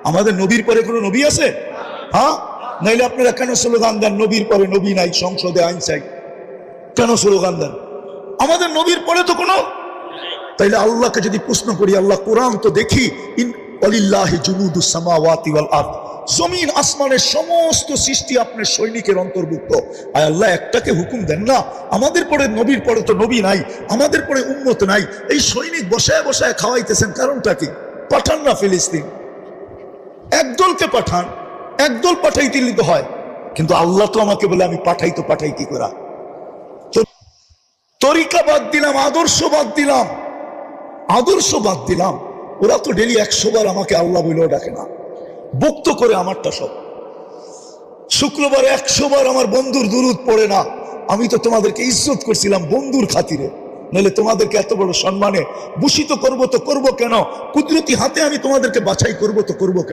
আমাদের নবীর পরে কোনো নবী আছে? হ্যাঁ, নাইলে আপনারা কেন স্লোগান দেন নবীর পরে নবী নাই, সংসদে আইন চাই? কেন স্লোগান দেন? আমাদের নবীর পরে তো কোনো। তাইলে আল্লাহকে যদি প্রশ্ন করি, আল্লাহ কোরআন তো দেখি, ওয়ালিল্লাহি জুনুদুস সামাওয়াতি ওয়াল আরদ, জমিন আসমানের সমস্ত সৃষ্টি আপনার সৈনিকের অন্তর্ভুক্ত। আর আল্লাহ একটাকে হুকুম দেন না, আমাদের পরে নবীর পরে তো নবী নাই, আমাদের পরে উম্মত নাই, এই সৈনিক বসায় বসায় খাওয়াইতেছেন, কারণটা কি? পাঠান না ফিলিস্তিন, একদলকে পাঠান, একদল পাঠাইতে তো হয়, কিন্তু আল্লাহ তো আমাকে বলে আমি পাঠাই, তো পাঠাই কি করা? তরিকা বাদ দিলাম, আদর্শ বাদ দিলাম, আদর্শ বাদ দিলাম। ওরা তো ডেলি 100 বার আমাকে আল্লাহ বলেও ডাকে না, বক্ত করে আমারটা সব। শুক্রবারে 100 বার আমার বন্ধুর দুরুদ পড়ে না। আমি তো তোমাদেরকে ইজ্জত করছিলাম বন্ধুর খাতিরে, নাহলে তোমাদেরকে এত বড় সম্মানে ভূষিত করবো তো করবো কেন? কুদরতি হাতে আমি তোমাদেরকে বাছাই করবো তো করবো কেন?